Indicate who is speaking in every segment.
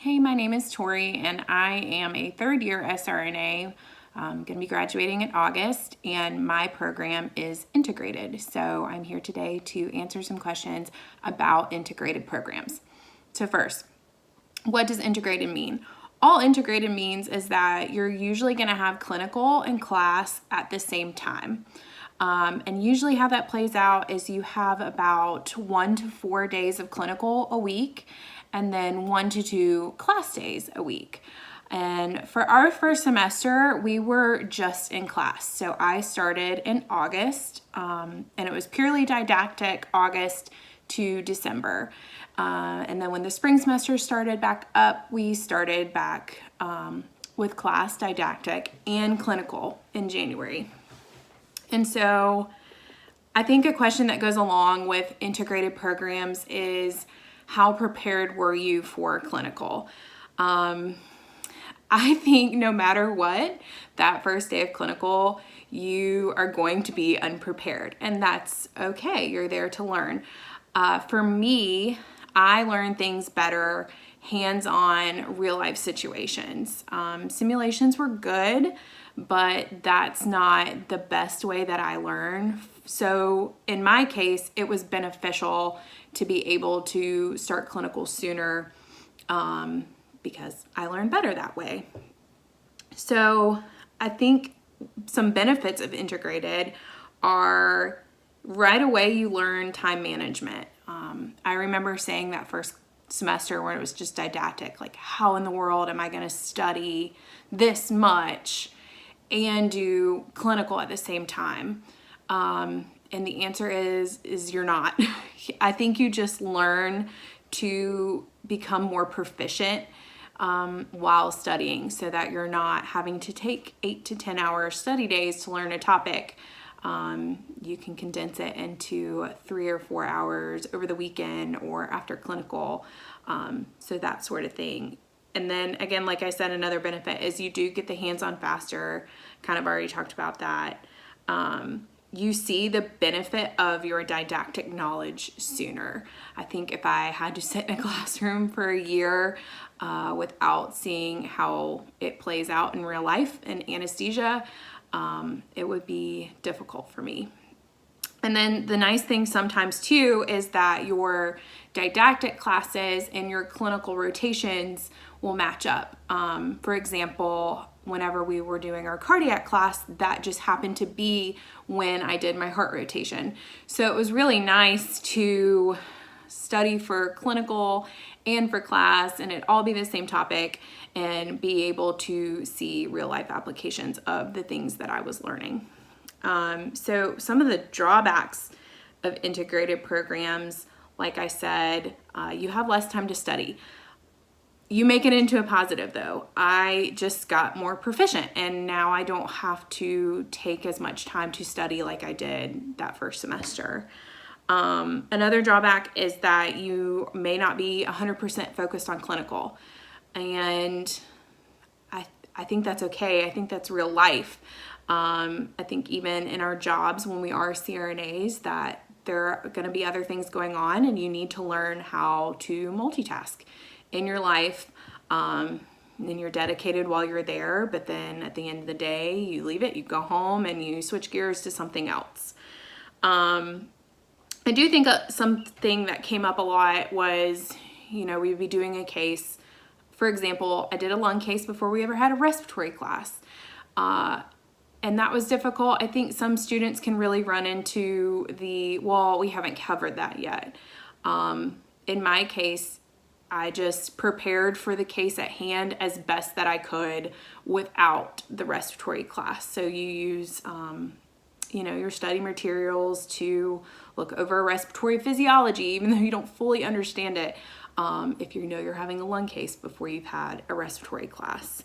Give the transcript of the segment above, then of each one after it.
Speaker 1: Hey, my name is Tori, and I am a third-year SRNA. I'm going to be graduating in August, and my program is integrated. So I'm here today to answer some questions about integrated programs. So first, what does integrated mean? All integrated means is that you're usually going to have clinical and class at the same time. And usually how that plays out is you have about 1 to 4 days of clinical a week, and then 1 to 2 class days a week. And for our first semester, we were just in class. So I started in August, and it was purely didactic, August to December. And then when the spring semester started back up, we started back with class, didactic, and clinical in January. And so I think a question that goes along with integrated programs is, how prepared were you for clinical? I think no matter what, that first day of clinical, you are going to be unprepared, and that's okay. You're there to learn. For me, I learn things better hands-on, real-life situations. Simulations were good, but that's not the best way that I learn. So in my case, it was beneficial to be able to start clinical sooner because I learned better that way. So I think some benefits of integrated are right away you learn time management. I remember saying that first semester when it was just didactic, like how in the world am I going to study this much and do clinical at the same time? And the answer is you're not. I think you just learn to become more proficient while studying, so that you're not having to take 8 to 10 hour study days to learn a topic. You can condense it into 3 or 4 hours over the weekend or after clinical, so that sort of thing. And then again, like I said, another benefit is you do get the hands-on faster. Kind of already talked about that. You see the benefit of your didactic knowledge sooner. I think if I had to sit in a classroom for a year without seeing how it plays out in real life in anesthesia, it would be difficult for me. And then the nice thing sometimes too is that your didactic classes and your clinical rotations will match up. For example, whenever we were doing our cardiac class, that just happened to be when I did my heart rotation. So it was really nice to study for clinical and for class, and it all be the same topic, and be able to see real life applications of the things that I was learning. So some of the drawbacks of integrated programs, like I said, you have less time to study. You make it into a positive though. I just got more proficient, and now I don't have to take as much time to study like I did that first semester. Another drawback is that you may not be 100% focused on clinical, and I think that's okay. I think that's real life. I think even in our jobs when we are CRNAs, that there are going to be other things going on, and you need to learn how to multitask in your life. And you're dedicated while you're there, but then at the end of the day, you leave it, you go home, and you switch gears to something else. I do think something that came up a lot was, we'd be doing a case. For example, I did a lung case before we ever had a respiratory class. And that was difficult. I think some students can really run into we haven't covered that yet. In my case, I just prepared for the case at hand as best that I could without the respiratory class. So you use, your study materials to look over respiratory physiology, even though you don't fully understand it, if you're having a lung case before you've had a respiratory class.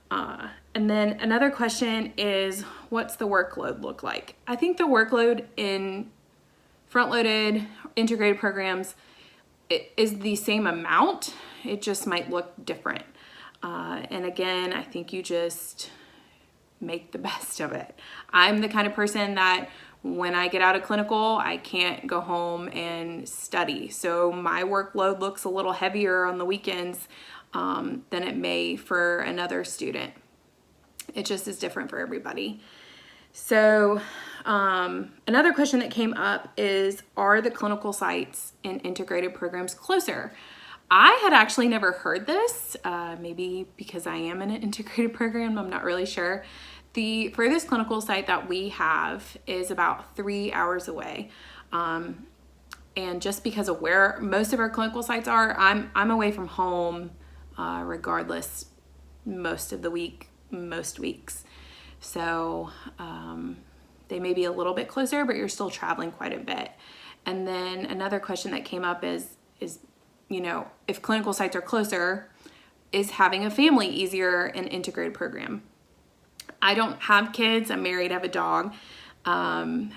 Speaker 1: And then another question is, what's the workload look like? I think the workload in front-loaded integrated programs is the same amount. It just might look different. And again, I think you just make the best of it. I'm the kind of person that when I get out of clinical, I can't go home and study. So my workload looks a little heavier on the weekends than it may for another student. It just is different for everybody. So another question that came up is, are the clinical sites in integrated programs closer? I had actually never heard this, maybe because I am in an integrated program, I'm not really sure. The furthest clinical site that we have is about 3 hours away. And just because of where most of our clinical sites are, I'm away from home regardless most of the week, most weeks. So they may be a little bit closer, but you're still traveling quite a bit. And then another question that came up is, you know, if clinical sites are closer, is having a family easier in integrated program? I don't have kids. I'm married. I have a dog. I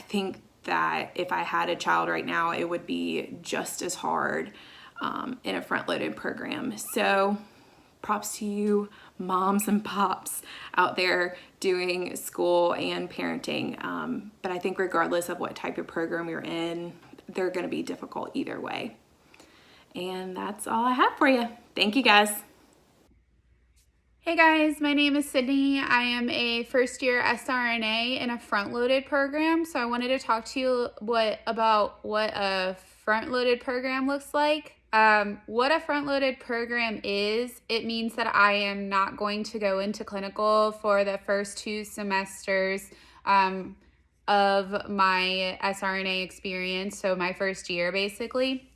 Speaker 1: think that if I had a child right now, it would be just as hard in a front-loaded program. So props to you moms and pops out there doing school and parenting. But I think regardless of what type of program you're in, they're going to be difficult either way. And that's all I have for you. Thank you, guys.
Speaker 2: Hey guys, my name is Sydney. I am a first year SRNA in a front-loaded program. So I wanted to talk to you about what a front-loaded program looks like. What a front-loaded program is, it means that I am not going to go into clinical for the first 2 semesters of my SRNA experience, so my first year basically.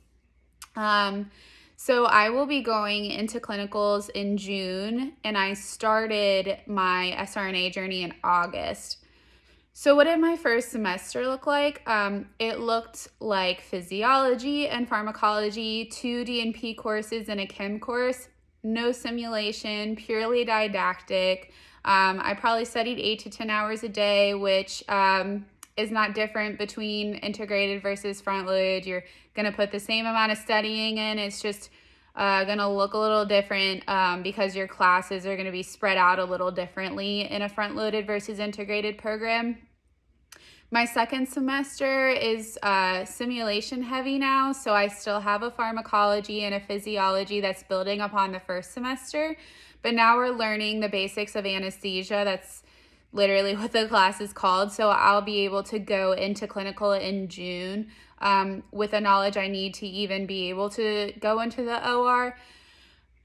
Speaker 2: So I will be going into clinicals in June, and I started my SRNA journey in August. So what did my first semester look like? It looked like physiology and pharmacology, 2 D&P courses and a chem course, no simulation, purely didactic. I probably studied 8 to 10 hours a day, which is not different between integrated versus front-loaded. You're going to put the same amount of studying in. It's just going to look a little different because your classes are going to be spread out a little differently in a front-loaded versus integrated program. My second semester is simulation heavy now, so I still have a pharmacology and a physiology that's building upon the first semester, but now we're learning the basics of anesthesia. That's literally what the class is called. So I'll be able to go into clinical in June with the knowledge I need to even be able to go into the OR.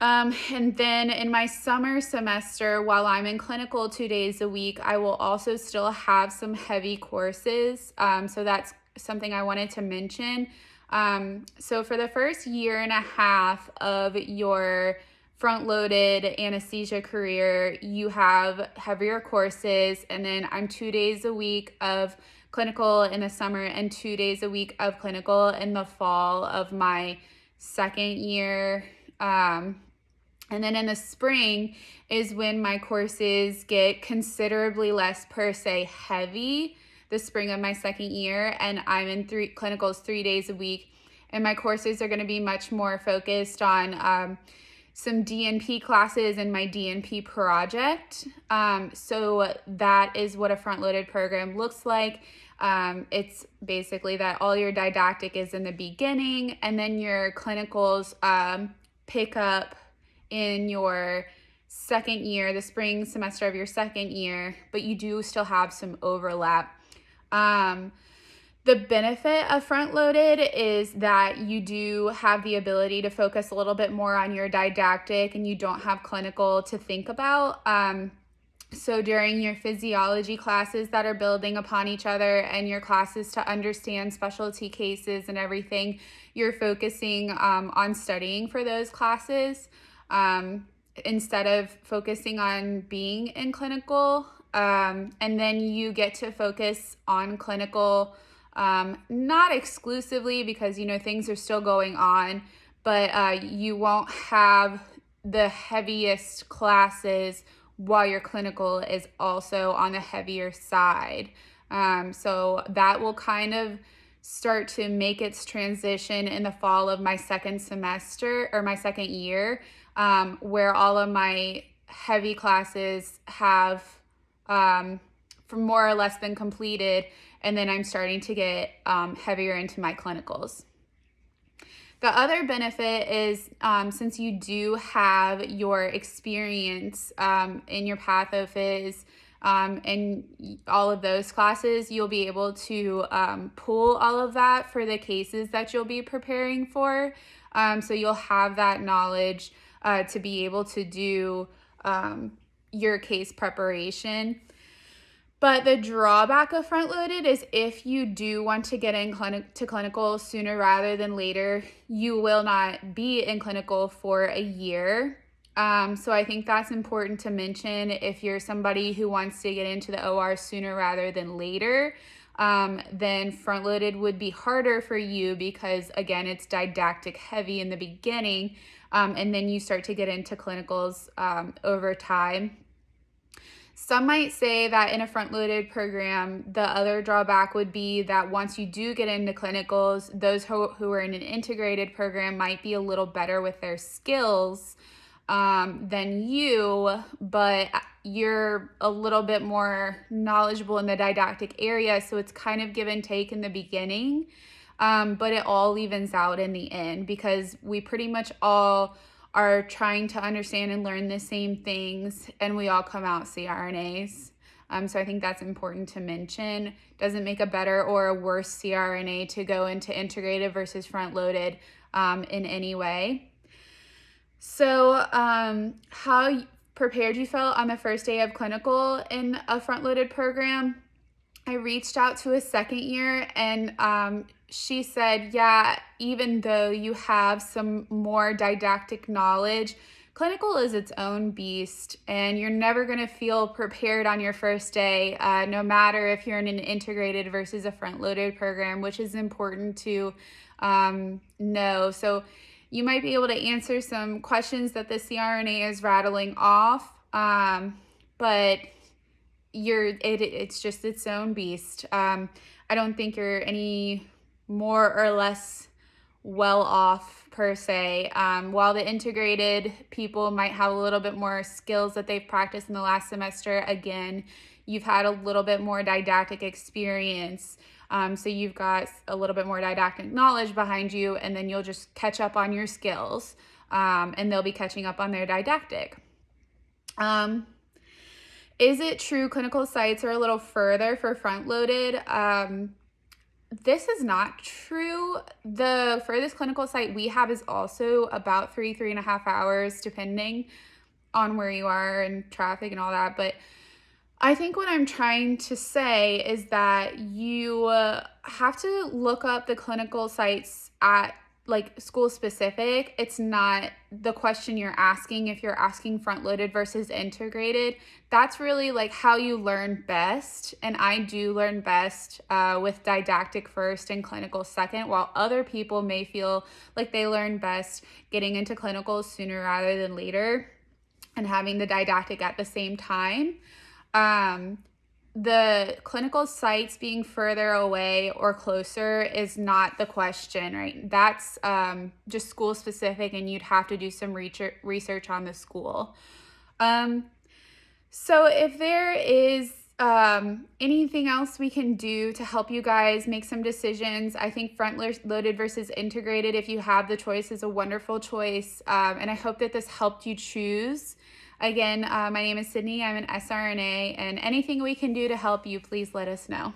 Speaker 2: And then in my summer semester, while I'm in clinical 2 days a week, I will also still have some heavy courses. So that's something I wanted to mention. So for the first year and a half of your front-loaded anesthesia career, you have heavier courses, and then I'm 2 days a week of clinical in the summer and 2 days a week of clinical in the fall of my second year. And then in the spring is when my courses get considerably less per se heavy, the spring of my second year, and I'm in clinicals 3 days a week, and my courses are going to be much more focused on some DNP classes and my DNP project. So that is what a front-loaded program looks like. It's basically that all your didactic is in the beginning, and then your clinicals pick up in your second year, the spring semester of your second year, but you do still have some overlap. The benefit of front-loaded is that you do have the ability to focus a little bit more on your didactic, and you don't have clinical to think about. So during your physiology classes that are building upon each other and your classes to understand specialty cases and everything, you're focusing on studying for those classes instead of focusing on being in clinical. And then you get to focus on clinical, not exclusively because, things are still going on, but you won't have the heaviest classes while your clinical is also on the heavier side. So that will kind of start to make its transition in the fall of my second semester or my second year, where all of my heavy classes have for more or less been completed, and then I'm starting to get heavier into my clinicals. The other benefit is since you do have your experience in your path of phys and all of those classes, you'll be able to pull all of that for the cases that you'll be preparing for. So you'll have that knowledge to be able to do your case preparation. But the drawback of front-loaded is if you do want to get in to clinical sooner rather than later, you will not be in clinical for a year. So I think that's important to mention if you're somebody who wants to get into the OR sooner rather than later. Then front-loaded would be harder for you because, again, it's didactic heavy in the beginning, and then you start to get into clinicals over time. Some might say that in a front-loaded program, the other drawback would be that once you do get into clinicals, those who are in an integrated program might be a little better with their skills than you, but you're a little bit more knowledgeable in the didactic area, so it's kind of give and take in the beginning, but it all evens out in the end because we pretty much all are trying to understand and learn the same things, and we all come out CRNAs. So I think that's important to mention. Doesn't make a better or a worse CRNA to go into integrated versus front-loaded in any way. So how prepared you felt on the first day of clinical in a front-loaded program? I reached out to a second year, and she said, yeah, even though you have some more didactic knowledge, clinical is its own beast, and you're never going to feel prepared on your first day, no matter if you're in an integrated versus a front-loaded program, which is important to know. So you might be able to answer some questions that the CRNA is rattling off, but it's just its own beast. I don't think you're any more or less well off per se. While the integrated people might have a little bit more skills that they've practiced in the last semester, again, you've had a little bit more didactic experience. So you've got a little bit more didactic knowledge behind you, and then you'll just catch up on your skills, and they'll be catching up on their didactic. Is it true clinical sites are a little further for front-loaded? This is not true. The furthest clinical site we have is also about 3.5 hours, depending on where you are and traffic and all that. But I think what I'm trying to say is that you have to look up the clinical sites at like school specific. It's not the question you're asking if you're asking front loaded versus integrated. That's really like how you learn best. And I do learn best with didactic first and clinical second, while other people may feel like they learn best getting into clinical sooner rather than later and having the didactic at the same time. The clinical sites being further away or closer is not the question, right? That's just school specific, and you'd have to do some research on the school. So if there is anything else we can do to help you guys make some decisions, I think front loaded versus integrated, if you have the choice, is a wonderful choice. And I hope that this helped you choose. Again, my name is Sydney. I'm an SRNA, and anything we can do to help you, please let us know.